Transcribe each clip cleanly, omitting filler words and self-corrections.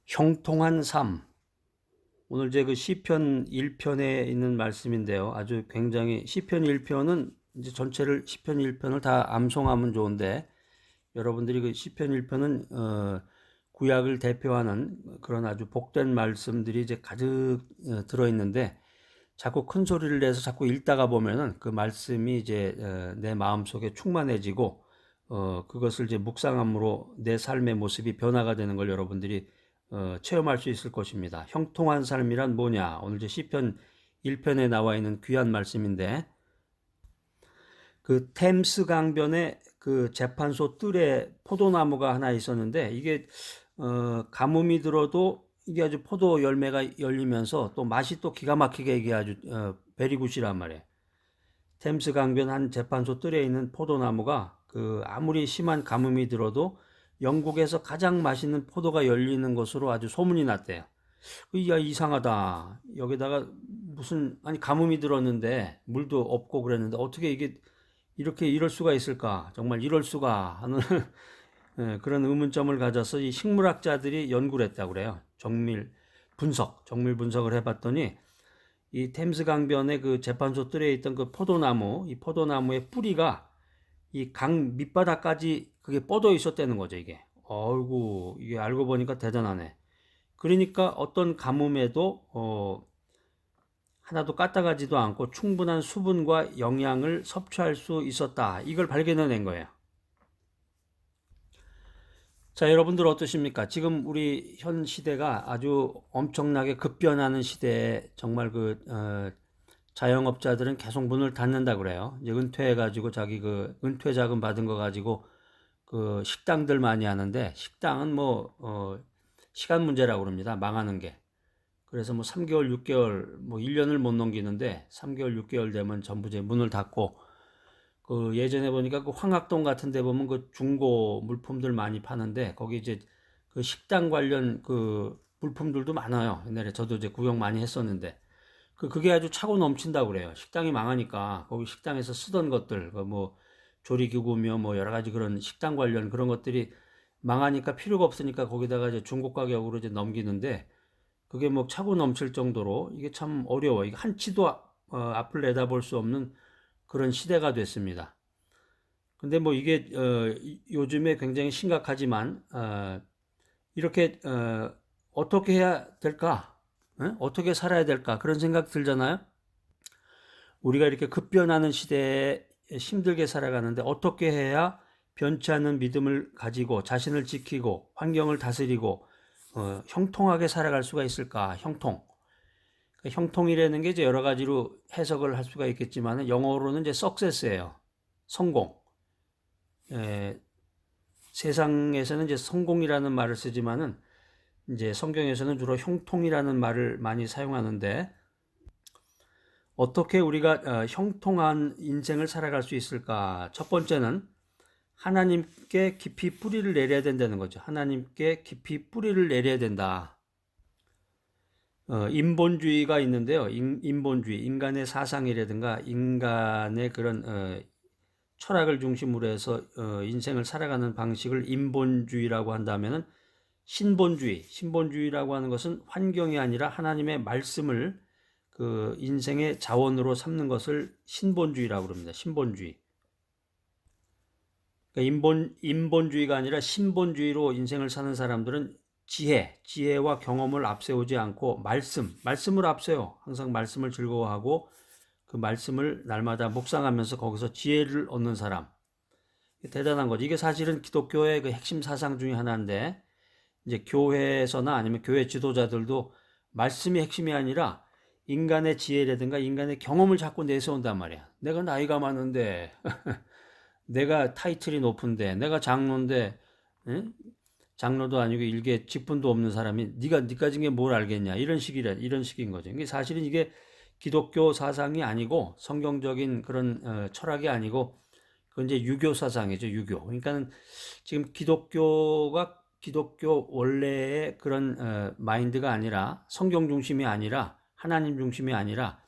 형통한 삶. 오늘 제 그 시편 1편에 있는 말씀인데요. 아주 굉장히 시편 1편은 이제 전체를 시편 1편을 다 암송하면 좋은데 여러분들이 그 시편 1편은 구약을 대표하는 그런 아주 복된 말씀들이 이제 가득 들어 있는데 자꾸 큰 소리를 내서 자꾸 읽다가 보면은 그 말씀이 이제 내 마음속에 충만해지고 그것을 이제 묵상함으로 내 삶의 모습이 변화가 되는 걸 여러분들이 체험할 수 있을 것입니다. 형통한 삶이란 뭐냐? 오늘 이제 시편 1편에 나와 있는 귀한 말씀인데 그 템스 강변에 그 재판소 뜰에 포도나무가 하나 있었는데 이게 가뭄이 들어도 이게 아주 포도 열매가 열리면서 또 맛이 또 기가 막히게 이게 아주 베리굿이란 말이에요. 템스 강변 한 재판소 뜰에 있는 포도나무가 그 아무리 심한 가뭄이 들어도 영국에서 가장 맛있는 포도가 열리는 것으로 아주 소문이 났대요. 야, 이상하다. 여기다가 무슨, 아니, 가뭄이 들었는데, 물도 없고 그랬는데, 어떻게 이게 이렇게 이럴 수가 있을까? 정말 이럴 수가 하는 예, 그런 의문점을 가져서 이 식물학자들이 연구를 했다고 그래요. 정밀 분석을 해봤더니, 이 템스 강변의 그 재판소 뜰에 있던 그 포도나무, 이 포도나무의 뿌리가 이 강 밑바닥까지 그게 뻗어 있었다는 거죠, 이게. 어이구, 이게 알고 보니까 대단하네. 그러니까 어떤 가뭄에도 하나도 까딱하지도 않고 충분한 수분과 영양을 섭취할 수 있었다. 이걸 발견해낸 거예요. 자, 여러분들 어떠십니까? 지금 우리 현 시대가 아주 엄청나게 급변하는 시대에 정말 자영업자들은 계속 문을 닫는다 그래요. 이제 은퇴해가지고 자기 그 은퇴 자금 받은 거 가지고 그 식당들 많이 하는데 식당은 시간 문제라고 그럽니다. 망하는 게. 그래서 뭐 3개월, 6개월, 뭐 1년을 못 넘기는데 3개월, 6개월 되면 전부 이제 문을 닫고 그 예전에 보니까 그 황학동 같은 데 보면 그 중고 물품들 많이 파는데 거기 이제 그 식당 관련 그 물품들도 많아요. 옛날에 저도 이제 구경 많이 했었는데 그게 아주 차고 넘친다고 그래요. 식당이 망하니까 거기 식당에서 쓰던 것들 그 뭐 조리기구며 뭐 여러 가지 그런 식당 관련 그런 것들이 망하니까 필요가 없으니까 거기다가 이제 중고 가격으로 이제 넘기는데 그게 뭐 차고 넘칠 정도로 이게 참 어려워. 이게 한치도 앞을 내다볼 수 없는 그런 시대가 됐습니다. 근데 뭐 이게 요즘에 굉장히 심각하지만 이렇게 어떻게 해야 될까? 어떻게 살아야 될까? 그런 생각 들잖아요. 우리가 이렇게 급변하는 시대에 힘들게 살아가는데 어떻게 해야 변치 않는 믿음을 가지고 자신을 지키고 환경을 다스리고 형통하게 살아갈 수가 있을까? 형통. 그러니까 형통이라는 게 이제 여러 가지로 해석을 할 수가 있겠지만 영어로는 이제 success예요. 성공. 에, 세상에서는 이제 성공이라는 말을 쓰지만은 이제 성경에서는 주로 형통이라는 말을 많이 사용하는데 어떻게 우리가 형통한 인생을 살아갈 수 있을까? 첫 번째는 하나님께 깊이 뿌리를 내려야 된다는 거죠. 하나님께 깊이 뿌리를 내려야 된다. 인본주의가 있는데요. 인본주의, 인간의 사상이라든가 인간의 그런 철학을 중심으로 해서 인생을 살아가는 방식을 인본주의라고 한다면은 신본주의라고 하는 것은 환경이 아니라 하나님의 말씀을 그 인생의 자원으로 삼는 것을 신본주의라고 합니다. 신본주의. 그러니까 인본주의가 아니라 신본주의로 인생을 사는 사람들은 지혜와 경험을 앞세우지 않고 말씀을 앞세워. 항상 말씀을 즐거워하고 그 말씀을 날마다 묵상하면서 거기서 지혜를 얻는 사람. 대단한 거죠. 이게 사실은 기독교의 그 핵심 사상 중에 하나인데, 이제 교회에서나 아니면 교회 지도자들도 말씀이 핵심이 아니라 인간의 지혜라든가 인간의 경험을 자꾸 내세운단 말이야. 내가 나이가 많은데, 내가 타이틀이 높은데, 내가 장로인데, 응? 장로도 아니고 일개 직분도 없는 사람이 네가 가진 게 뭘 알겠냐 이런 식인 거죠. 이게 사실은 이게 기독교 사상이 아니고 성경적인 그런 철학이 아니고 그건 이제 유교 사상이죠. 유교. 그러니까는 지금 기독교 원래의 그런 마인드가 아니라 성경 중심이 아니라 하나님 중심이 아니라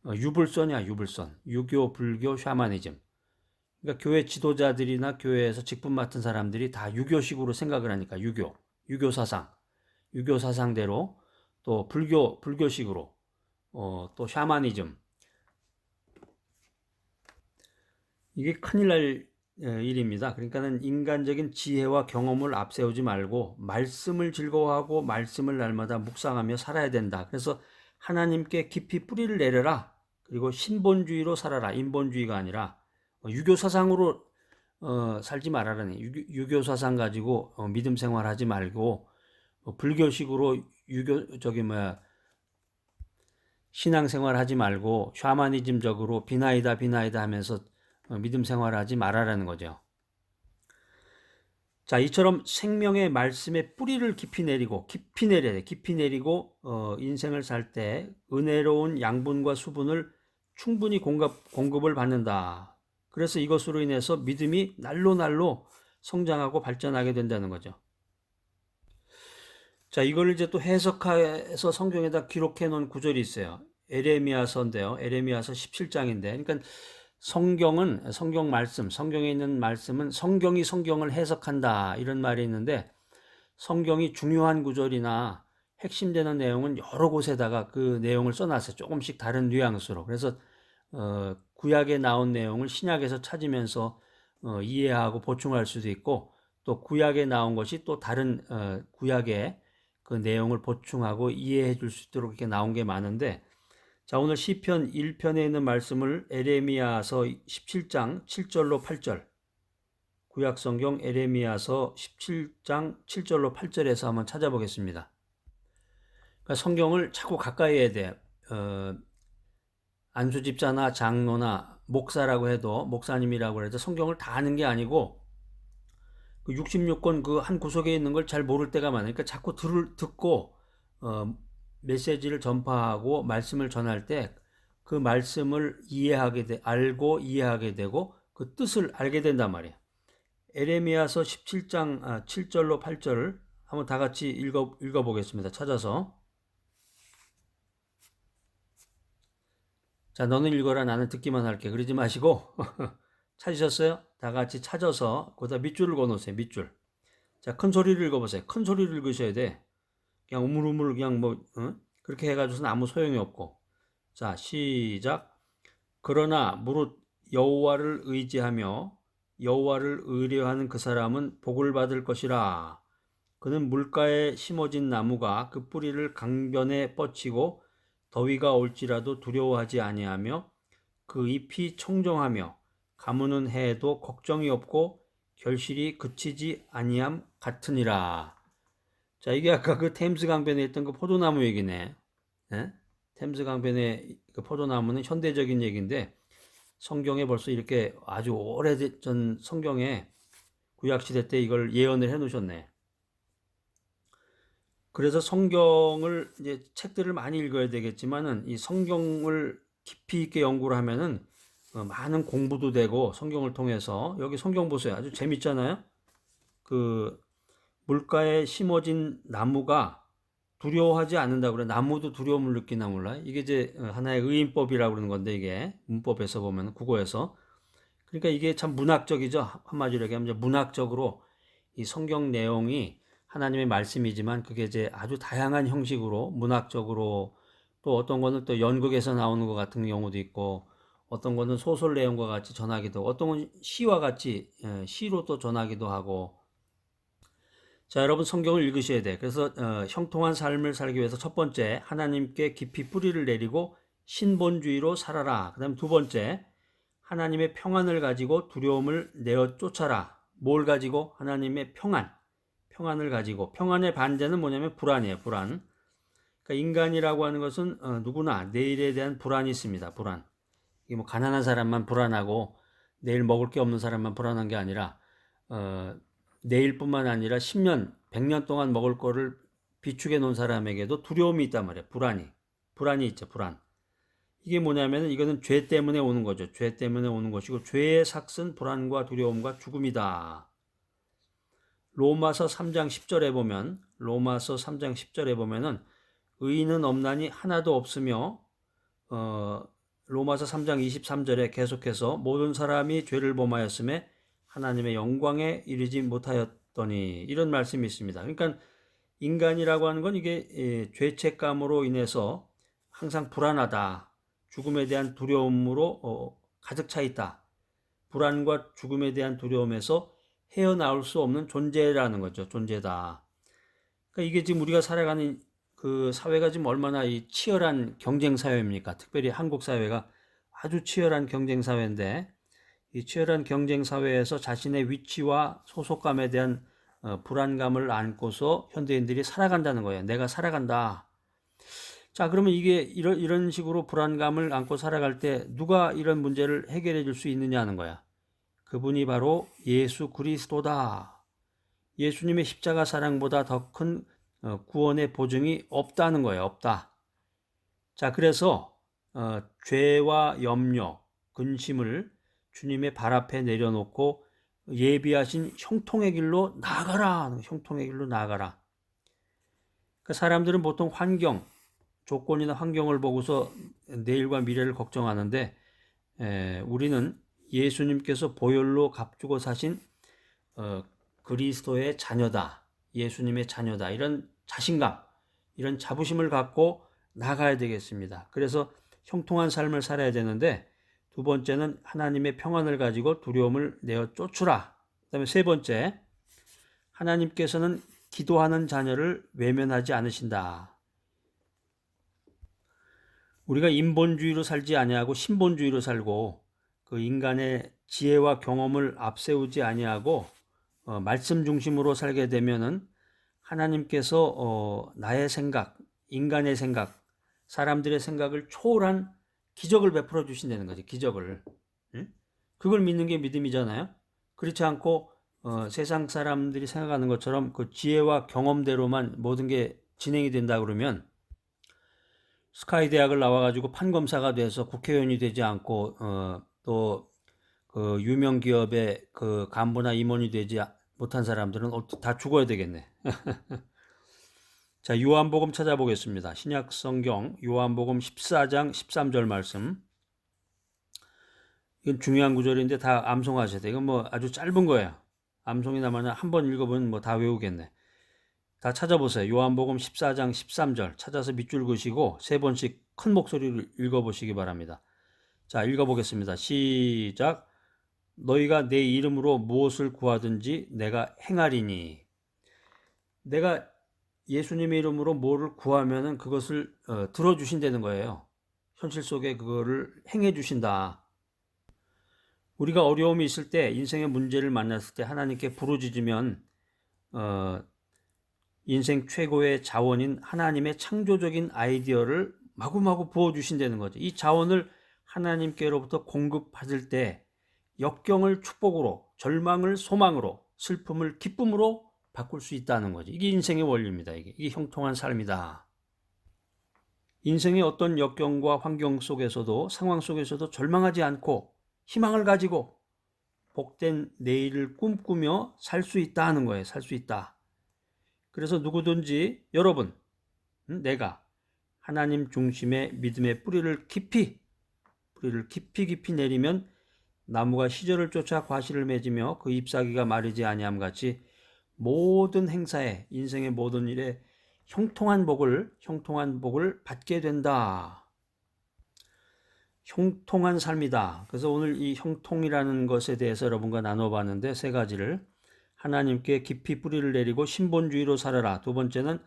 유불선이야. 유불선. 유교, 불교, 샤머니즘. 그러니까 교회 지도자들이나 교회에서 직분 맡은 사람들이 다 유교식으로 생각을 하니까 유교 사상, 유교 사상대로, 또 불교식으로, 또 샤머니즘. 이게 큰일 날 일입니다. 그러니까는 인간적인 지혜와 경험을 앞세우지 말고 말씀을 즐거워하고 말씀을 날마다 묵상하며 살아야 된다. 그래서 하나님께 깊이 뿌리를 내려라. 그리고 신본주의로 살아라. 인본주의가 아니라 유교 사상으로 살지 말아라니. 유교 사상 가지고 믿음 생활하지 말고 불교식으로 신앙생활 하지 말고 샤머니즘적으로 비나이다 하면서 믿음 생활하지 말아라는 거죠. 자, 이처럼 생명의 말씀에 뿌리를 깊이 내려야 돼. 깊이 내리고 인생을 살 때 은혜로운 양분과 수분을 충분히 공급을 받는다. 그래서 이것으로 인해서 믿음이 날로 성장하고 발전하게 된다는 거죠. 자, 이걸 이제 또 해석해서 성경에다 기록해 놓은 구절이 있어요. 에레미야서인데요. 에레미야서 17장인데. 그러니까 성경은 성경에 있는 말씀은 성경이 성경을 해석한다. 이런 말이 있는데 성경이 중요한 구절이나 핵심되는 내용은 여러 곳에다가 그 내용을 써놨어요. 조금씩 다른 뉘앙스로. 그래서 구약에 나온 내용을 신약에서 찾으면서 이해하고 보충할 수도 있고 또 구약에 나온 것이 또 다른 구약의 그 내용을 보충하고 이해해 줄 수 있도록 이렇게 나온 게 많은데 자, 오늘 시편 1편에 있는 말씀을 에레미야서 17장 7절로 8절 구약성경 에레미야서 17장 7절로 8절에서 한번 찾아보겠습니다. 그러니까 성경을 자꾸 가까이 해야 돼. 안수집사나 장로나 목사라고 해도 목사님이라고 해도 성경을 다 아는 게 아니고 그 66권 그 한 구석에 있는 걸 잘 모를 때가 많으니까 자꾸 듣고 메시지를 전파하고 말씀을 전할 때 그 말씀을 알고 이해하게 되고 그 뜻을 알게 된단 말이에요. 에레미야서 17장 7절로 8절을 한번 다 같이 읽어보겠습니다. 찾아서. 자, 너는 읽어라. 나는 듣기만 할게. 그러지 마시고 찾으셨어요? 다 같이 찾아서 거기다 밑줄을 그어놓으세요. 밑줄. 자, 큰 소리를 읽어보세요. 큰 소리를 읽으셔야 돼. 그냥 우물우물 그냥 그렇게 해가지고는 아무 소용이 없고. 자, 시작. 그러나 무릇 여호와를 의지하며 여호와를 의뢰하는 그 사람은 복을 받을 것이라. 그는 물가에 심어진 나무가 그 뿌리를 강변에 뻗치고 더위가 올지라도 두려워하지 아니하며 그 잎이 청정하며 가무는 해에도 걱정이 없고 결실이 그치지 아니함 같으니라. 자, 이게 아까 그 템스 강변에 있던 그 포도나무 얘기네. 예? 템스 강변의 그 포도나무는 현대적인 얘기인데 성경에 벌써 이렇게 아주 오래전 성경에 구약시대 때 이걸 예언을 해 놓으셨네. 그래서 성경을 이제 책들을 많이 읽어야 되겠지만은 이 성경을 깊이 있게 연구를 하면은 많은 공부도 되고 성경을 통해서 여기 성경 보세요. 아주 재밌잖아요. 그 물가에 심어진 나무가 두려워하지 않는다 그래. 나무도 두려움을 느끼나 몰라. 이게 이제 하나의 의인법이라고 그러는 건데 이게 문법에서 보면 국어에서 그러니까 이게 참 문학적이죠. 한마디로 얘기하면 문학적으로 이 성경 내용이 하나님의 말씀이지만 그게 이제 아주 다양한 형식으로 문학적으로 또 어떤 거는 또 연극에서 나오는 것 같은 경우도 있고 어떤 거는 소설 내용과 같이 전하기도 하고 어떤 건 시와 같이 시로 또 전하기도 하고 자, 여러분 성경을 읽으셔야 돼. 그래서 형통한 삶을 살기 위해서 첫 번째 하나님께 깊이 뿌리를 내리고 신본주의로 살아라. 그 다음에 두 번째 하나님의 평안을 가지고 두려움을 내어 쫓아라. 뭘 가지고? 하나님의 평안을 가지고. 평안의 반대는 뭐냐면 불안이에요. 불안. 그러니까 인간이라고 하는 것은 누구나 내일에 대한 불안이 있습니다. 불안. 이게 뭐 가난한 사람만 불안하고 내일 먹을 게 없는 사람만 불안한 게 아니라 내일뿐만 아니라 10년, 100년 동안 먹을 거를 비축해 놓은 사람에게도 두려움이 있단 말이에요. 불안이 있죠. 불안. 이게 뭐냐면 이거는 죄 때문에 오는 거죠. 죄 때문에 오는 것이고 죄의 삭은 불안과 두려움과 죽음이다. 로마서 3장 10절에 보면은 의인은 없나니 하나도 없으며 로마서 3장 23절에 계속해서 모든 사람이 죄를 범하였음에 하나님의 영광에 이르지 못하였더니 이런 말씀이 있습니다. 그러니까 인간이라고 하는 건 이게 죄책감으로 인해서 항상 불안하다. 죽음에 대한 두려움으로 가득 차 있다. 불안과 죽음에 대한 두려움에서 헤어나올 수 없는 존재라는 거죠. 존재다. 그러니까 이게 지금 우리가 살아가는 그 사회가 지금 얼마나 이 치열한 경쟁 사회입니까? 특별히 한국 사회가 아주 치열한 경쟁 사회인데, 이 치열한 경쟁 사회에서 자신의 위치와 소속감에 대한 불안감을 안고서 현대인들이 살아간다는 거예요. 내가 살아간다. 자, 그러면 이게 이런 식으로 불안감을 안고 살아갈 때 누가 이런 문제를 해결해 줄 수 있느냐는 거야. 그분이 바로 예수 그리스도다. 예수님의 십자가 사랑보다 더 큰 구원의 보증이 없다는 거예요. 없다. 자, 그래서 죄와 염려, 근심을 주님의 발 앞에 내려놓고 예비하신 형통의 길로 나아가라. 형통의 길로 나아가라. 그러니까 사람들은 보통 환경, 조건이나 환경을 보고서 내일과 미래를 걱정하는데 우리는 예수님께서 보혈로 값주고 사신 그리스도의 자녀다. 예수님의 자녀다. 이런 자신감, 이런 자부심을 갖고 나가야 되겠습니다. 그래서 형통한 삶을 살아야 되는데 두 번째는 하나님의 평안을 가지고 두려움을 내어 쫓으라. 그다음에 세 번째, 하나님께서는 기도하는 자녀를 외면하지 않으신다. 우리가 인본주의로 살지 아니하고 신본주의로 살고 그 인간의 지혜와 경험을 앞세우지 아니하고 말씀 중심으로 살게 되면은 하나님께서 나의 생각, 인간의 생각, 사람들의 생각을 초월한 기적을 베풀어 주신다는 거죠. 기적을. 응? 그걸 믿는 게 믿음이잖아요. 그렇지 않고 세상 사람들이 생각하는 것처럼 그 지혜와 경험대로만 모든 게 진행이 된다 그러면 스카이 대학을 나와가지고 판검사가 돼서 국회의원이 되지 않고 또 그 유명 기업의 그 간부나 임원이 되지 못한 사람들은 다 죽어야 되겠네. 자, 요한복음 찾아보겠습니다. 신약 성경 요한복음 14장 13절 말씀. 이건 중요한 구절인데 다 암송하셔야 돼요. 이건 뭐 아주 짧은 거예요. 암송이나마나 한 번 읽어보면 뭐 다 외우겠네. 다 찾아보세요. 요한복음 14장 13절 찾아서 밑줄 그시고 세 번씩 큰 목소리로 읽어보시기 바랍니다. 자, 읽어보겠습니다. 시작. 너희가 내 이름으로 무엇을 구하든지 내가 행하리니. 내가 예수님의 이름으로 뭐를 구하면은 그것을 들어주신다는 거예요. 현실 속에 그거를 행해 주신다. 우리가 어려움이 있을 때, 인생의 문제를 만났을 때 하나님께 부르짖으면 인생 최고의 자원인 하나님의 창조적인 아이디어를 마구마구 부어주신다는 거죠. 이 자원을 하나님께로부터 공급받을 때 역경을 축복으로, 절망을 소망으로, 슬픔을 기쁨으로 바꿀 수 있다는 거죠. 이게 인생의 원리입니다. 이게 형통한 삶이다. 인생의 어떤 역경과 환경 속에서도, 상황 속에서도 절망하지 않고 희망을 가지고 복된 내일을 꿈꾸며 살 수 있다는 거예요. 살 수 있다. 그래서 누구든지 여러분, 내가 하나님 중심의 믿음의 뿌리를 깊이 내리면 나무가 시절을 쫓아 과실을 맺으며 그 잎사귀가 마르지 아니함 같이 모든 행사에, 인생의 모든 일에 형통한 복을 받게 된다. 형통한 삶이다. 그래서 오늘 이 형통이라는 것에 대해서 여러분과 나눠봤는데 세 가지를. 하나님께 깊이 뿌리를 내리고 신본주의로 살아라. 두 번째는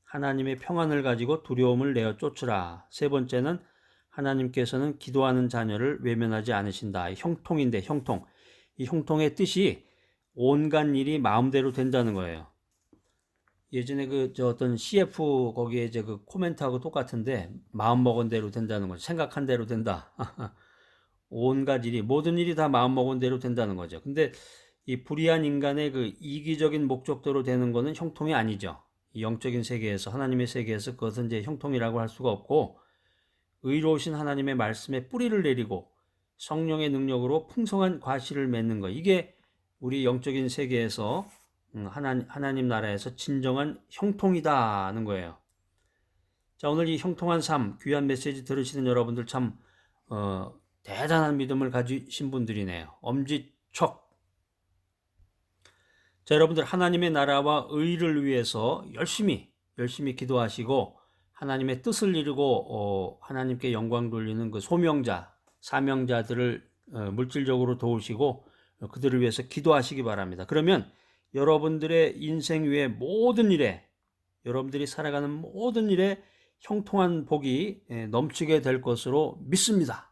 하나님의 평안을 가지고 두려움을 내어 쫓으라. 세 번째는 하나님께서는 기도하는 자녀를 외면하지 않으신다. 형통인데 형통. 이 형통의 뜻이 온갖 일이 마음대로 된다는 거예요. 예전에 어떤 CF 거기에 이제 그 코멘트하고 똑같은데 마음 먹은 대로 된다는 거죠. 생각한 대로 된다. 온갖 일이, 모든 일이 다 마음 먹은 대로 된다는 거죠. 근데 이 불의한 인간의 그 이기적인 목적대로 되는 거는 형통이 아니죠. 이 영적인 세계에서, 하나님의 세계에서 그것은 이제 형통이라고 할 수가 없고, 의로우신 하나님의 말씀에 뿌리를 내리고 성령의 능력으로 풍성한 과실을 맺는 것. 이게 우리 영적인 세계에서 하나님 나라에서 진정한 형통이다는 거예요. 자, 오늘 이 형통한 삶, 귀한 메시지 들으시는 여러분들 참 대단한 믿음을 가지신 분들이네요. 엄지척. 자, 여러분들 하나님의 나라와 의를 위해서 열심히 기도하시고 하나님의 뜻을 이루고 하나님께 영광 돌리는 그 소명자, 사명자들을 물질적으로 도우시고 그들을 위해서 기도하시기 바랍니다. 그러면 여러분들의 인생 위의 모든 일에, 여러분들이 살아가는 모든 일에 형통한 복이 넘치게 될 것으로 믿습니다.